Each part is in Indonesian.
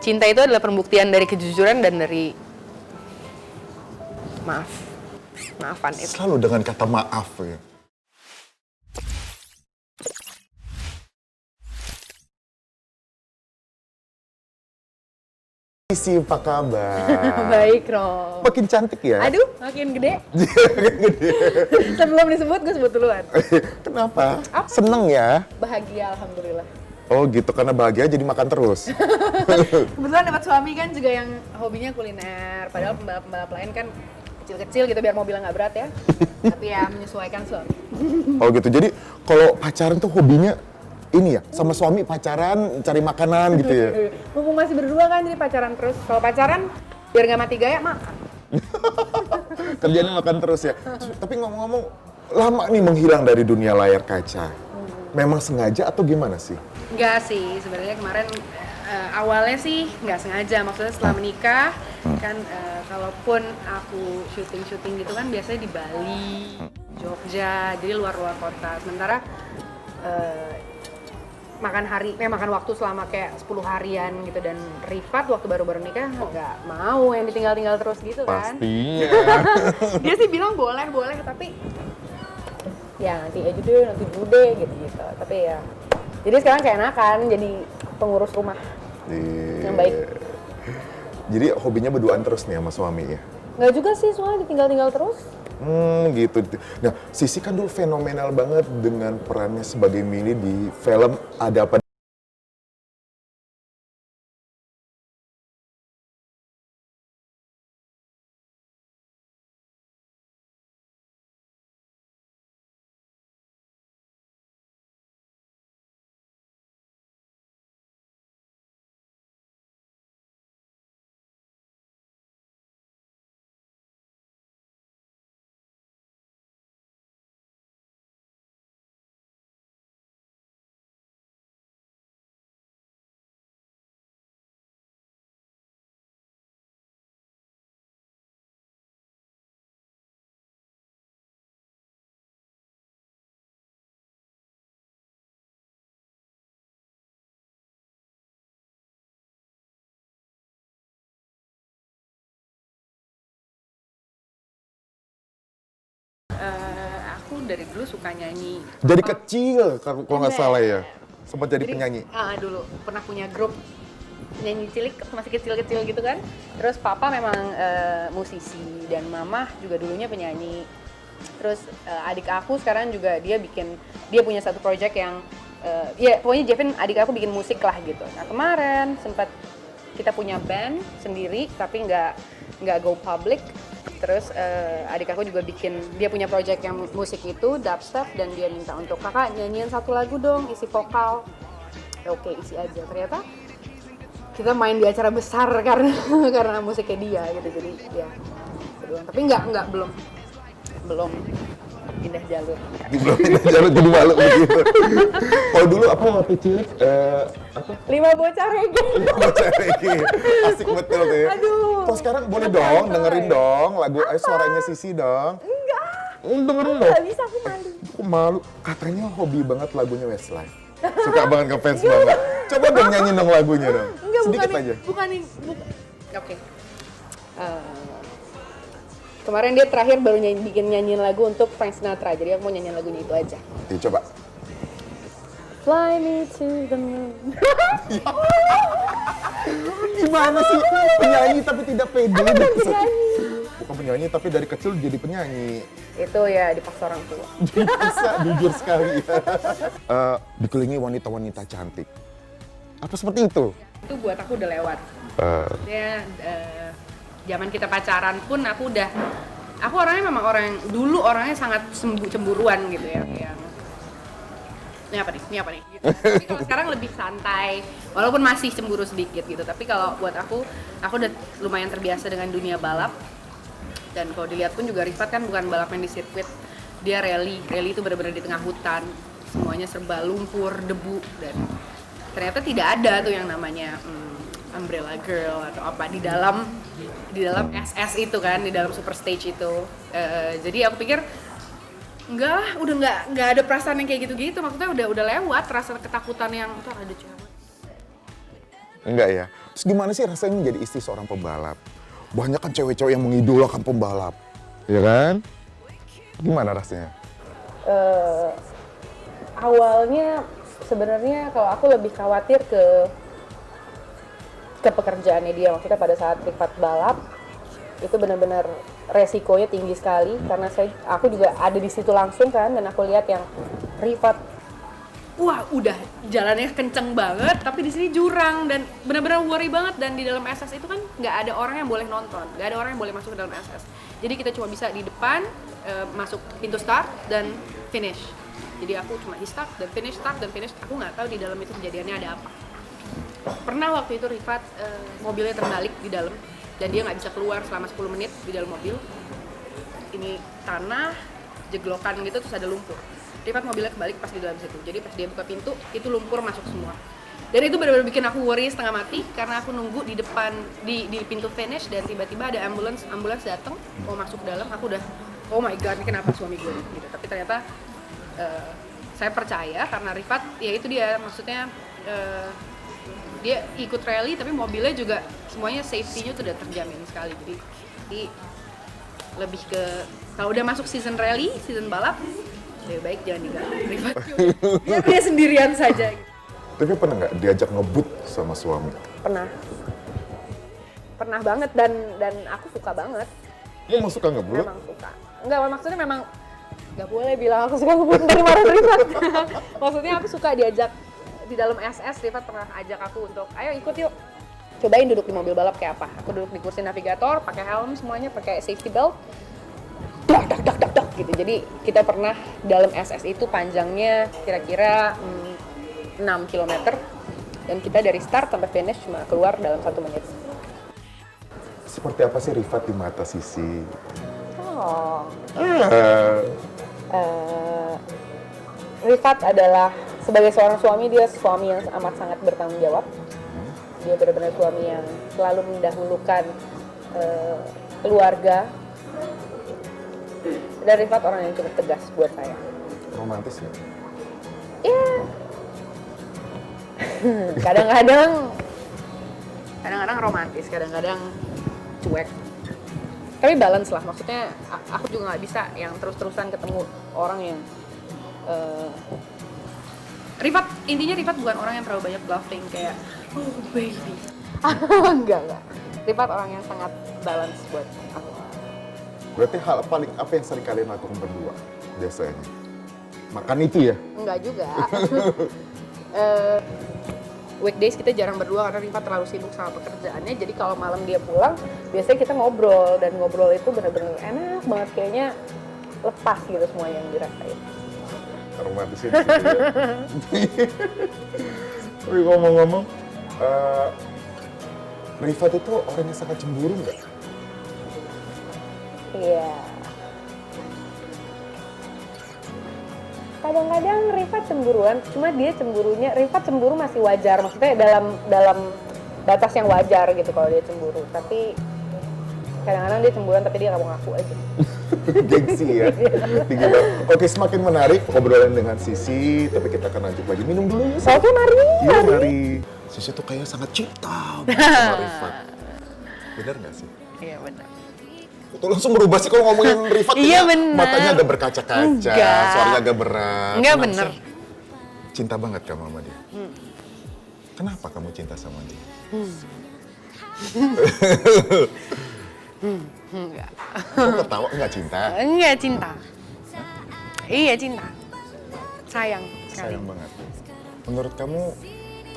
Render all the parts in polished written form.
cinta itu adalah pembuktian dari kejujuran dan dari maafan itu. Selalu dengan kata maaf ya. Sisi, apa kabar? Baik, Rom. Makin cantik ya? Aduh, makin gede. Sebelum disebut, gue sebut duluan. Kenapa? Apa? Seneng ya? Bahagia, alhamdulillah. Oh gitu, karena bahagia jadi makan terus. Kebetulan dapat suami kan juga yang hobinya kuliner. Padahal pembalap-pembalap lain kan kecil-kecil gitu biar mobilnya nggak berat ya. Tapi ya menyesuaikan suami. Oh gitu, jadi kalau pacaran tuh hobinya ini ya, sama suami pacaran, cari makanan gitu ya? Mumpung masih berdua kan jadi pacaran terus. Kalau pacaran biar nggak mati gaya makan. Kerjanya makan terus ya. Tapi ngomong-ngomong, lama nih menghilang dari dunia layar kaca. Memang sengaja atau gimana sih? Enggak sih, sebenarnya kemarin awalnya sih nggak sengaja. Maksudnya setelah menikah kan kalaupun aku syuting gitu kan biasanya di Bali, Jogja, jadi luar-luar kota. Sementara makan waktu selama kayak 10 harian gitu, dan Rifat waktu baru-baru nikah nggak mau yang ditinggal-tinggal terus gitu kan. Pastinya. Dia sih bilang boleh tapi ya nanti aja deh, nanti dulu deh gitu. Tapi ya jadi sekarang kayak enakan jadi pengurus rumah yang baik. Jadi hobinya berduaan terus nih sama suami ya? Nggak juga sih, soalnya ditinggal-tinggal terus. Gitu. Nah, Sisi kan dulu fenomenal banget dengan perannya sebagai Mini di film Ada Apa. Aku dari dulu suka nyanyi. Dari kecil, kalau nggak salah ya. Sempat jadi penyanyi. Dulu pernah punya grup nyanyi cilik masih kecil-kecil gitu kan. Terus papa memang musisi dan mama juga dulunya penyanyi. Terus adik aku sekarang juga dia punya satu project yang ya pokoknya Jevin adik aku bikin musik lah gitu. Nah kemarin sempat kita punya band sendiri tapi nggak go public. Terus adik aku juga dia punya project yang musik itu dubstep, dan dia minta untuk kakak nyanyiin satu lagu dong isi vokal. Oke, isi aja. Ternyata kita main di acara besar karena musiknya dia gitu, jadi ya tapi belum pindah jalur. Belum pindah jalur jadi malu begitu. Kalau dulu apa waktu cilik apa? 5 bocah reggae. Bocah reggae. Asik betul tuh ya. Aduh. Kok sekarang boleh dong dengerin dong lagu suaranya Sisi dong. Enggak. Dengerin dong. Enggak bisa, aku malu. Aku malu. Katanya hobi banget lagunya Westlife. Suka banget ngefans banget. Coba dong nyanyi dong lagunya dong. Enggak, sedikit aja. Bukan. Oke. Kemarin dia terakhir baru bikin nyanyiin lagu untuk Frank Sinatra, jadi aku mau nyanyiin lagunya itu aja. Coba. Fly me to the moon. Gimana sih penyanyi tapi tidak pede? Penyanyi. Bukan penyanyi tapi dari kecil jadi penyanyi. Itu ya dipaksa orang tua. Bisa, jujur sekali ya. Dikelilingi wanita-wanita cantik. Apa seperti itu? Itu buat aku udah lewat. Zaman kita pacaran pun aku orangnya memang orangnya sangat cemburuan gitu ya, yang ini apa nih gitu. Tapi kalau sekarang lebih santai, walaupun masih cemburu sedikit gitu, tapi kalau buat aku udah lumayan terbiasa dengan dunia balap. Dan kalau dilihat pun juga Rifat kan bukan balap yang di sirkuit, dia rally itu benar-benar di tengah hutan, semuanya serba lumpur, debu, dan ternyata tidak ada tuh yang namanya umbrella girl atau apa di dalam SS itu kan, di dalam super stage itu. Jadi aku pikir enggak lah, udah nggak ada perasaan yang kayak gitu-gitu. Maksudnya udah lewat rasa ketakutan yang ntar ada cewek Enggak ya. Terus gimana sih rasanya menjadi istri seorang pembalap? Banyak kan cewek-cewek yang mengidolakan pembalap, ya kan? Gimana rasanya? Awalnya sebenarnya kalau aku lebih khawatir ke pekerjaannya dia. Maksudnya pada saat Rifat balap itu benar-benar resikonya tinggi sekali karena aku juga ada di situ langsung kan, dan aku lihat yang Rifat wah udah jalannya kenceng banget tapi di sini jurang dan benar-benar worry banget. Dan di dalam SS itu kan nggak ada orang yang boleh nonton, nggak ada orang yang boleh masuk ke dalam SS, jadi kita cuma bisa di depan masuk pintu start dan finish. Jadi aku cuma di start dan finish, aku nggak tahu di dalam itu kejadiannya ada apa. Pernah waktu itu Rifat mobilnya terbalik di dalam dan dia nggak bisa keluar selama 10 menit di dalam mobil. Ini tanah jeglokan gitu terus ada lumpur. Rifat mobilnya kebalik pas di dalam situ. Jadi pas dia buka pintu, itu lumpur masuk semua. Dan itu benar-benar bikin aku worry setengah mati karena aku nunggu di depan di pintu finish dan tiba-tiba ada ambulans datang mau masuk ke dalam. Aku udah oh my god, ini kenapa suami gue gitu. Tapi ternyata saya percaya karena Rifat ya itu dia maksudnya dia ikut rally tapi mobilnya juga semuanya safety-nya tuh udah terjamin sekali. Jadi lebih ke kalau udah masuk season rally, season balap lebih baik jangan diganggu Rifat. Biar dia sendirian saja gitu. Tapi pernah nggak diajak ngebut sama suami? Pernah banget dan aku suka banget. Lu mau suka ngebut? Memang suka. Enggak, maksudnya memang nggak boleh bilang aku suka ngebut dari marah Rifat. Maksudnya aku suka diajak di dalam SS. Rifat pernah ajak aku untuk ayo ikut yuk, cobain duduk di mobil balap kayak apa. Aku duduk di kursi navigator, pakai helm semuanya, pakai safety belt, dak gitu. Jadi kita pernah dalam SS itu panjangnya kira-kira 6 km dan kita dari start sampai finish cuma keluar dalam 1 menit. Seperti apa sih Rifat di mata Sisi? Oh. Rifat adalah sebagai seorang suami, dia suami yang amat sangat bertanggung jawab. Dia benar-benar suami yang selalu mendahulukan keluarga. Dan Rifat orang yang cukup tegas buat saya. Romantis ya? Iya. Kadang-kadang romantis, kadang-kadang cuek. Tapi balance lah, maksudnya aku juga nggak bisa yang terus-terusan ketemu orang yang intinya Rifat bukan orang yang terlalu banyak bluffing kayak oh baby. enggak. Rifat orang yang sangat balance buat aku. Berarti hal paling apa yang sering kalian lakukan berdua biasanya? Makan itu ya? Enggak juga. Weekdays kita jarang berdua karena Rifat terlalu sibuk sama pekerjaannya. Jadi kalau malam dia pulang, biasanya kita ngobrol. Dan ngobrol itu benar-benar enak banget. Kayaknya lepas gitu semua yang dirasain. Romantis itu ya. Tapi ngomong-ngomong, Rifat itu orang yang sangat cemburu nggak? Iya. Kadang-kadang Rifat cemburuan, cuma dia Rifat cemburu masih wajar, maksudnya dalam batas yang wajar gitu kalau dia cemburu. Tapi kadang-kadang dia cemburuan tapi dia nggak mau ngaku aja. Gengsi ya. Tinggi banget. Oke, semakin menarik obrolan dengan Sisi, tapi kita akan lanjut lagi. Minum dulu ya. Oke, mari. Iya, mari. Sisi tuh kayaknya sangat cinta sama Rifat. Bener nggak sih? Iya, benar. Tuh langsung berubah sih kalau ngomongin Rifat. Iya, ya, bener. matanya agak berkaca-kaca, Enggak. suaranya agak berat. Enggak, Kenapa bener. sih? Cinta banget kamu sama dia. Kenapa kamu cinta sama dia? Enggak. Kok ketawa nggak cinta? Enggak cinta. Iya, cinta. Sayang sekali. Sayang banget. Menurut kamu,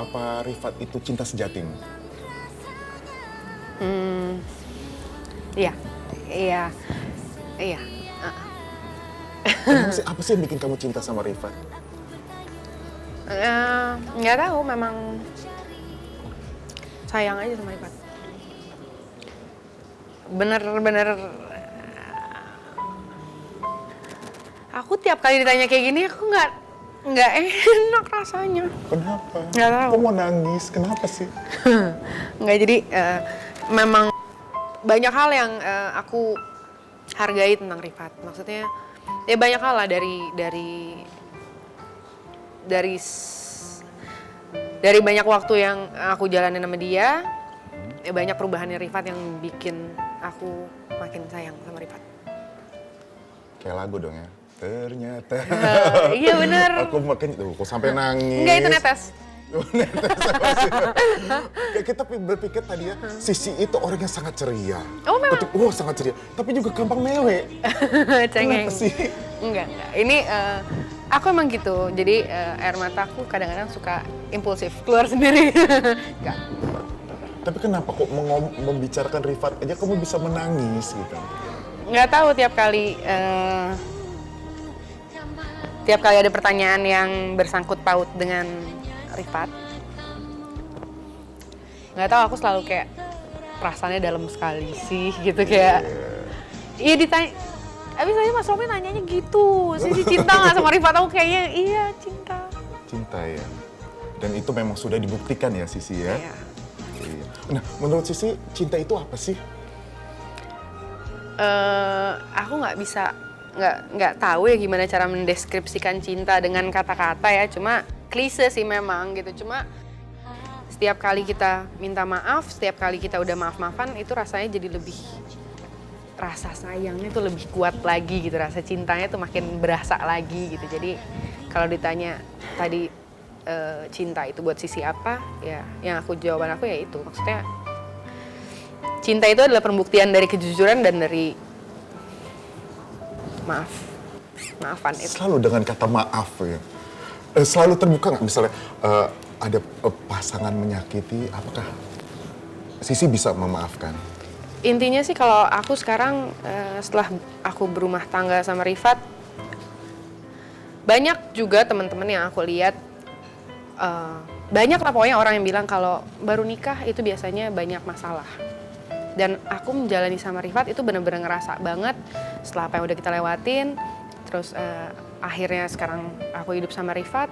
apa Rifat itu cinta sejatimu? Iya. Apa sih yang bikin kamu cinta sama Rifat? Nggak tahu, memang sayang aja sama Rifat. Bener-bener aku tiap kali ditanya kayak gini aku nggak enak rasanya. Kenapa? Nggak tahu. Kok mau nangis? Kenapa sih? Nggak, jadi memang banyak hal yang aku hargai tentang Rifat. Maksudnya ya banyak hal lah dari dari banyak waktu yang aku jalanin sama dia, banyak perubahannya Rifat yang bikin aku makin sayang sama Rifat. Kayak lagu dong ya. Ternyata. Iya bener. Aku makin aku sampai nangis. Enggak, itu netes. Kayak kita berpikir tadi ya, Sisi itu orang yang sangat ceria. Oh memang? Sangat ceria. Tapi juga gampang mewe. Cengeng. Kenapa sih? Enggak. Ini aku emang gitu. Jadi air mataku kadang-kadang suka impulsif, keluar sendiri. Enggak. Tapi kenapa kok membicarakan Rifat aja kamu bisa menangis gitu? Nggak tahu, tiap kali ada pertanyaan yang bersangkut paut dengan Rifat, nggak tahu, aku selalu kayak perasaannya dalam sekali sih gitu, kayak iya ditanya, abis aja Mas Romi nanyanya gitu, Sisi cinta nggak sama Rifat? Aku kayaknya iya cinta. Cinta ya, dan itu memang sudah dibuktikan ya Sisi ya. Iya. Iya. Nah, menurut Sisi cinta itu apa sih? Aku nggak tahu ya gimana cara mendeskripsikan cinta dengan kata-kata ya, cuma klise sih memang gitu. Cuma setiap kali kita minta maaf, setiap kali kita udah maaf-maafan, itu rasanya jadi lebih, rasa sayangnya tuh lebih kuat lagi gitu, rasa cintanya tuh makin berasa lagi gitu. Jadi kalau ditanya tadi cinta itu buat Sisi apa, ya yang jawaban aku ya itu, maksudnya cinta itu adalah pembuktian dari kejujuran dan dari maafan itu. Selalu dengan kata maaf ya. Selalu terbuka nggak misalnya ada pasangan menyakiti, apakah Sisi bisa memaafkan? Intinya sih kalau aku sekarang setelah aku berumah tangga sama Rifat, banyak juga teman-teman yang aku lihat, banyak lah pokoknya orang yang bilang kalau baru nikah itu biasanya banyak masalah. Dan aku menjalani sama Rifat itu benar-benar ngerasa banget setelah apa yang udah kita lewatin, terus akhirnya sekarang aku hidup sama Rifat,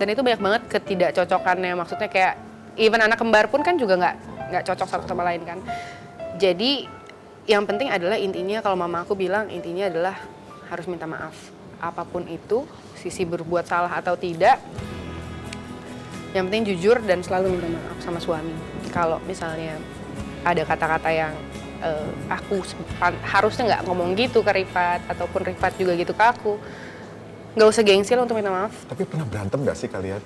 dan itu banyak banget ketidakcocokannya, maksudnya kayak even anak kembar pun kan juga nggak cocok satu sama lain kan. Jadi yang penting adalah intinya, kalau mama aku bilang intinya adalah harus minta maaf. Apapun itu, Sisi berbuat salah atau tidak, yang penting jujur dan selalu minta maaf sama suami. Kalau misalnya ada kata-kata yang aku harusnya nggak ngomong gitu ke Rifat, ataupun Rifat juga gitu ke aku, nggak usah gengsi lah untuk minta maaf. Tapi pernah berantem nggak sih kalian?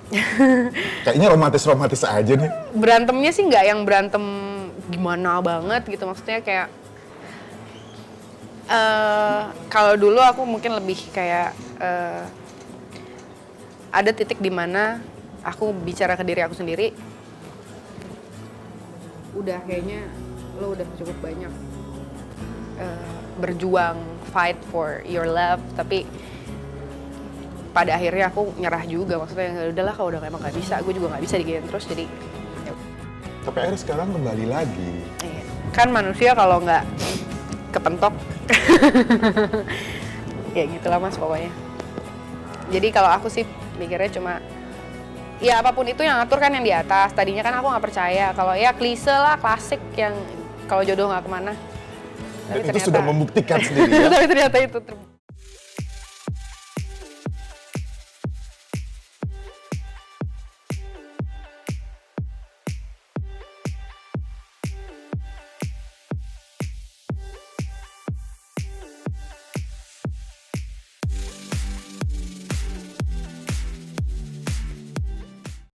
Kayaknya romantis-romantis aja nih. Berantemnya sih nggak yang berantem gimana banget gitu, maksudnya kayak kalau dulu aku mungkin lebih kayak ada titik di mana aku bicara ke diri aku sendiri, udah kayaknya lo udah cukup banyak berjuang, fight for your love, tapi pada akhirnya aku nyerah juga, maksudnya udahlah kalau udah emang nggak bisa, gue juga nggak bisa diginiin terus, jadi ya. Tapi akhirnya sekarang kembali lagi. Iya. Kan manusia kalau nggak kepentok ya gitulah Mas pokoknya. Jadi kalau aku sih mikirnya cuma ya apapun itu yang atur kan yang di atas. Tadinya kan aku nggak percaya, kalau ya klise lah, klasik yang kalau jodoh nggak kemana. Dan itu sudah membuktikan sendiri ya. Tapi ternyata itu